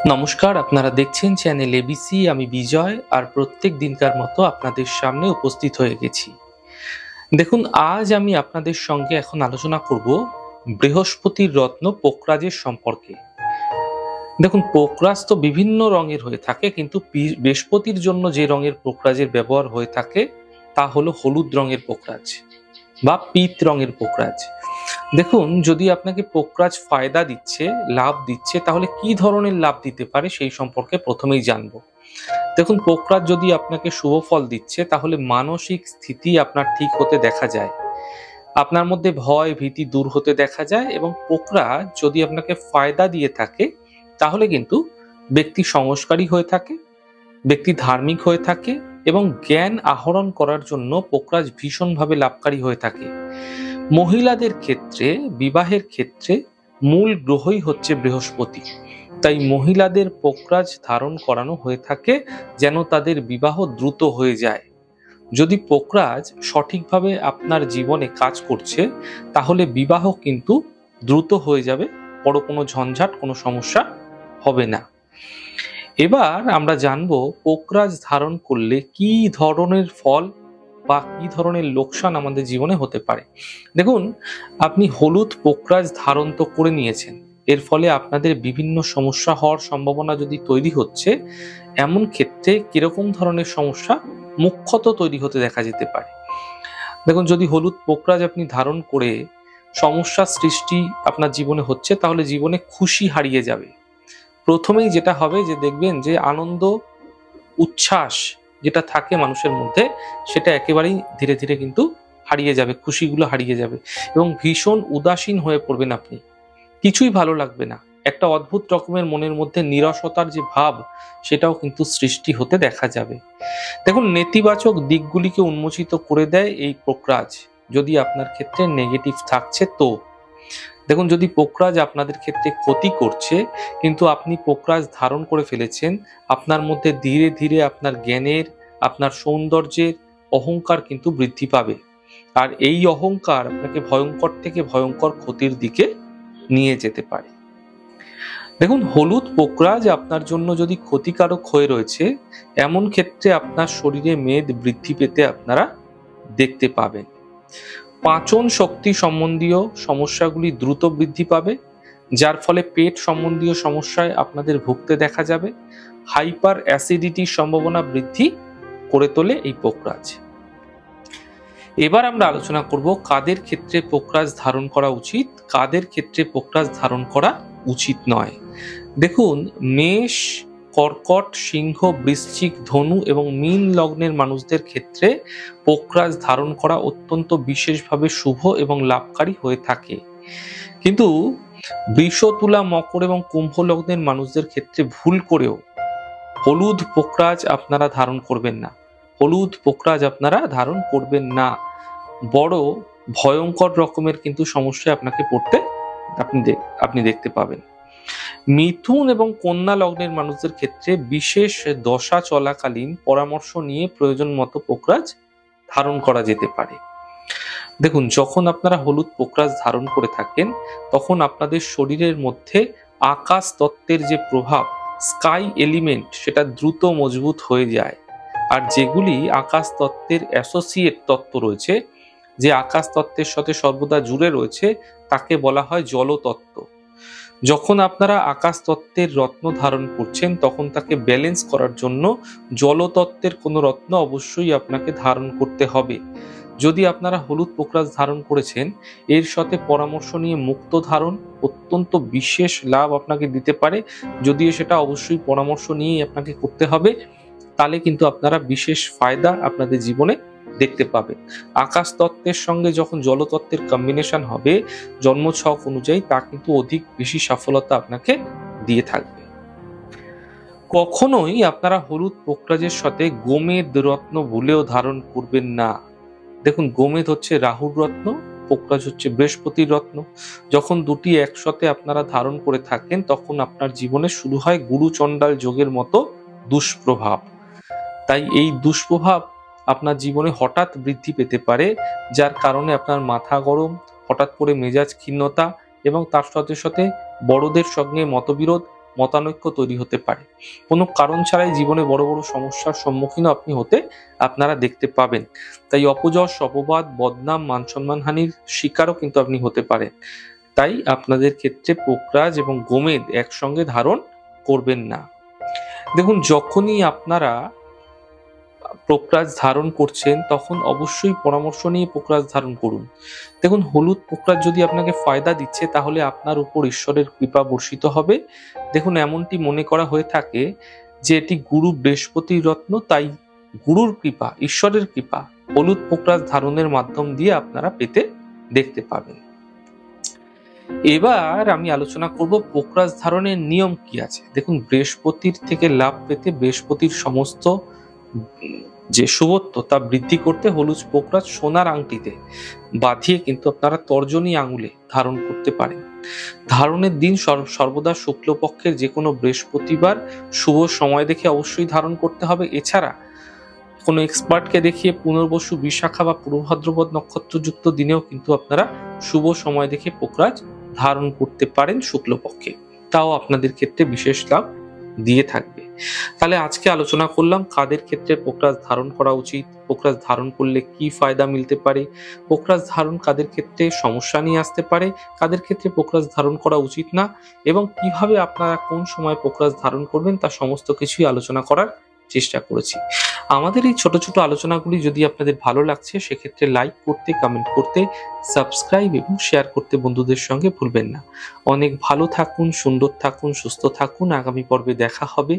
নমস্কার, আপনারা দেখছেন চ্যানেল এবিসি। আমি বিজয়, আর প্রত্যেক দিনকার মতো আপনাদের সামনে উপস্থিত হয়ে গেছি। দেখুন, আজ আমি আপনাদের সঙ্গে এখন আলোচনা করব বৃহস্পতির রত্ন পোকরাজের সম্পর্কে। দেখুন, পোকরাজ তো বিভিন্ন রঙের হয়ে থাকে, কিন্তু বৃহস্পতির জন্য যে রঙের পোকরাজের ব্যবহার হয়ে থাকে তা হলো হলুদ রঙের পোকরাজ বা পিত রঙের পোকরাজ। দেখুন, যদি আপনাকে পোকরাজ ফায়দা দিচ্ছে, লাভ দিচ্ছে, তাহলে কি ধরনের লাভ দিতে পারে সেই সম্পর্কে প্রথমেই জানবো। দেখুন, পোকরাজ যদি আপনাকে শুভ ফল দিচ্ছে, তাহলে মানসিক স্থিতি আপনার ঠিক হতে দেখা যায়, আপনার মধ্যে ভয় ভীতি দূর হতে দেখা যায়। এবং পোকরাজ যদি আপনাকে ফায়দা দিয়ে থাকে, তাহলে কিন্তু ব্যক্তি সংস্কারী হয়ে থাকে, ব্যক্তি ধার্মিক হয়ে থাকে, এবং জ্ঞান আহরণ করার জন্য পোকরাজ ভীষণভাবে লাভকারী হয়ে থাকে। মহিলাদের ক্ষেত্রে, বিবাহের ক্ষেত্রে মূল গ্রহই হচ্ছে বৃহস্পতি। তাই মহিলাদের পোকরাজ ধারণ করানো হয়ে থাকে যেন তাদের বিবাহ দ্রুত হয়ে যায়। যদি পোকরাজ সঠিকভাবে আপনার জীবনে কাজ করছে, তাহলে বিবাহ কিন্তু দ্রুত হয়ে যাবে, বড় কোনো ঝঞ্ঝাট, কোনো সমস্যা হবে না। এবার আমরা জানবো পোকরাজ ধারণ করলে কি ধরনের ফল বা কি ধরনের লোকসান আমাদের জীবনে হতে পারে। দেখুন, আপনি হলুদ পোকরাজ ধারণ তো করে নিয়েছেন, এর ফলে আপনাদের বিভিন্ন সমস্যা হওয়ার সম্ভাবনা যদি তৈরি হচ্ছে, এমন ক্ষেত্রে কিরকম ধরনের সমস্যা মুখ্যত তৈরি হতে দেখা যেতে পারে। দেখুন, যদি হলুদ পোকরাজ আপনি ধারণ করে সমস্যা সৃষ্টি আপনার জীবনে হচ্ছে, তাহলে জীবনে খুশি হারিয়ে যাবে। প্রথমেই যেটা হবে, যে দেখবেন যে আনন্দ উচ্ছ্বাস যেটা থাকে মানুষের মধ্যে, সেটা একেবারেই ধীরে ধীরে কিন্তু হারিয়ে যাবে, খুশিগুলো হারিয়ে যাবে, এবং ভীষণ উদাসীন হয়ে পড়বেন আপনি, কিছুই ভালো লাগবে না। একটা অদ্ভুত রকমের মনের মধ্যে নিরসতার যে ভাব, সেটাও কিন্তু সৃষ্টি হতে দেখা যাবে। দেখুন, নেতিবাচক দিকগুলিকে উন্মোচিত করে দেয় এই পোকরাজ, যদি আপনার ক্ষেত্রে নেগেটিভ থাকছে তো। দেখুন, যদি পোকরাজ আপনাদের ক্ষেত্রে ক্ষতি করছে, কিন্তু আপনি পোকরাজ ধারণ করে ফেলেছেন, আপনার মধ্যে ধীরে ধীরে আপনার জ্ঞানের, আপনার সৌন্দর্যের অহংকার কিন্তু বৃদ্ধি পাবে। আর এই অহংকার আপনাকে ভয়ঙ্কর থেকে ভয়ঙ্কর ক্ষতির দিকে নিয়ে যেতে পারে। দেখুন, হলুদ পোকরাজ আপনার জন্য যদি ক্ষতিকারক হয়ে রয়েছে, এমন ক্ষেত্রে আপনার শরীরে মেদ বৃদ্ধি পেতে আপনারা দেখতে পাবেন। পাচন শক্তি সম্বন্ধীয় সমস্যাগুলি দ্রুত বৃদ্ধি পাবে, যার ফলে পেট সম্বন্ধীয় সমস্যায় আপনাদের ভুগতে দেখা যাবে। হাইপার অ্যাসিডিটির সম্ভাবনা বৃদ্ধি করে তোলে এই পোকরাজ। এবার আমরা আলোচনা করব কাদের ক্ষেত্রে পোকরাজ ধারণ করা উচিত, কাদের ক্ষেত্রে পোকরাজ ধারণ করা উচিত নয়। দেখুন, মেষ, কর্কট, সিংহ, বৃশ্চিক, ধনু এবং মীন লগ্নের মানুষদের ক্ষেত্রে পোকরাজ ধারণ করা অত্যন্ত বিশেষভাবে শুভ এবং লাভকারী হয়ে থাকে। কিন্তু বৃষ, তুলা, মকর এবং কুম্ভ লগ্নের মানুষদের ক্ষেত্রে ভুল করেও হলুদ পোকরাজ আপনারা ধারণ করবেন না। হলুদ পোকরাজ আপনারা ধারণ করবেন না, বড় ভয়ঙ্কর রকমের কিন্তু সমস্যায় আপনাকে পড়তে আপনি দেখতে পাবেন। মিথুন এবং কন্যা লগ্নের মানুষদের ক্ষেত্রে বিশেষ দশা চলাকালীন পরামর্শ নিয়ে প্রয়োজন মতো পোকরাজ ধারণ করা যেতে পারে। দেখুন, যখন আপনারা হলুদ পোকরাজ ধারণ করে থাকেন, তখন আপনাদের শরীরের মধ্যে আকাশ তত্ত্বের যে প্রভাব, স্কাই এলিমেন্ট, সেটা দ্রুত মজবুত হয়ে যায়। আর যেগুলি আকাশ তত্ত্বের অ্যাসোসিয়েট তত্ত্ব রয়েছে, যে আকাশ তত্ত্বের সাথে সর্বদা জুড়ে রয়েছে, তাকে বলা হয় জলতত্ত্ব। যখন আপনারা আকাশ তত্ত্বের রত্ন ধারণ করছেন, তখন তাকে ব্যালেন্স করার জন্য জলতত্ত্বের কোনো রত্ন অবশ্যই আপনাকে ধারণ করতে হবে। যদি আপনারা হলুদ পোকরাজ ধারণ করেছেন, এর সাথে পরামর্শ নিয়ে মুক্ত ধারণ অত্যন্ত বিশেষ লাভ আপনাকে দিতে পারে। যদিও সেটা অবশ্যই পরামর্শ নিয়েই আপনাকে করতে হবে, তাহলে কিন্তু আপনারা বিশেষ ফায়দা আপনাদের জীবনে দেখতে পাবেন। আকাশ তত্ত্বের সঙ্গে যখন জলতত্ত্বের কম্বিনেশন হবে জন্মছক অনুযায়ী, তা কিন্তু অধিক বেশি সফলতা আপনাকে দিয়ে থাকবে। কখনোই আপনারা হলুদ পোকরাজের সাথে গোমেদ রত্ন ভুলেও ধারণ করবেন না। দেখুন, গোমেদ হচ্ছে রাহুর রত্ন, পোকরাজ হচ্ছে বৃহস্পতির রত্ন। যখন দুটি একসাথে আপনারা ধারণ করে থাকেন, তখন আপনার জীবনে শুরু হয় গুরু চণ্ডাল যোগের মতো দুষ্প্রভাব। তাই এই দুষ্প্রভাব আপনার জীবনে হঠাৎ বৃদ্ধি পেতে পারে, যার কারণে আপনার মাথা গরম, হঠাৎ করে মেজাজ ক্ষিন্নতা, এবং তার সাথে সাথে বড়দের সঙ্গে মতবিরোধ, মতানৈক্য তৈরি হতে পারে। কোনো কারণ ছাড়াই জীবনে বড় বড় সমস্যার সম্মুখীন আপনি হতে আপনারা দেখতে পাবেন। তাই অপযশ, অপবাদ, বদনাম, মান সম্মানহানির শিকারও কিন্তু আপনি হতে পারেন। তাই আপনাদের ক্ষেত্রে পোকরাজ এবং গোমেদ একসঙ্গে ধারণ করবেন না। দেখুন, যখনই আপনারা পোকরাজ ধারণ করছেন তখন অবশ্যই পরামর্শ নিয়ে পোকরাজ ধারণ করুন। দেখুন, হলুদ পোকরাজ যদি আপনাকে ফায়দা দিচ্ছে তাহলে আপনার উপর ঈশ্বরের কৃপা বর্ষিত হবে। দেখুন, এমনটি মনে করা হয়ে থাকে যে এটি গুরু বৃহস্পতির রত্ন, তাই গুরুর কৃপা, ঈশ্বরের কৃপা হলুদ পোকরাজ ধারণের মাধ্যম দিয়ে আপনারা পেতে দেখতে পাবেন। এবার আমি আলোচনা করব পোকরাজ ধারণের নিয়ম কি আছে। দেখুন, বৃহস্পতির থেকে লাভ পেতে, বৃহস্পতির সমস্ত যে শুভত্ব তা বৃদ্ধি করতে হলুদ পোকরাজ সোনার আংটিতে বাঁধিয়ে কিন্তু আপনারা তর্জনী আঙুলে ধারণ করতে পারেন। ধারণের দিন সর্বদা শুক্লপক্ষের যে কোনো বৃহস্পতিবার শুভ সময় দেখে অবশ্যই ধারণ করতে হবে। এছাড়া কোনো এক্সপার্টকে দেখিয়ে পুনর্বসু, বিশাখা বা পূর্ব ভাদ্রপদ নক্ষত্রযুক্ত দিনেও কিন্তু আপনারা শুভ সময় দেখে পোকরাজ ধারণ করতে পারেন শুক্লপক্ষে, তাও আপনাদের ক্ষেত্রে বিশেষ লাভ দিয়ে থাকবে। তাহলে আজকে আলোচনা করলাম কাদের ক্ষেত্রে পোকরাজ ধারণ করা উচিত, পোকরাজ ধারণ করলে কি ফায়দা মিলতে পারে, পোকরাজ ধারণ কাদের ক্ষেত্রে সমস্যা নিয়ে আসতে পারে, কাদের ক্ষেত্রে পোকরাজ ধারণ করা উচিত না, এবং কিভাবে আপনারা কোন সময় পোকরাজ ধারণ করবেন তা সমস্ত কিছুই আলোচনা করার চেষ্টা করেছি। আমাদের এই ছোট ছোট আলোচনাগুলি যদি আপনাদের ভালো লাগছে সেক্ষেত্রে লাইক করতে, কমেন্ট করতে, সাবস্ক্রাইব এবং শেয়ার করতে বন্ধুদের সঙ্গে ভুলবেন না। অনেক ভালো থাকুন, সুন্দর থাকুন, সুস্থ থাকুন। আগামী পর্বে দেখা হবে।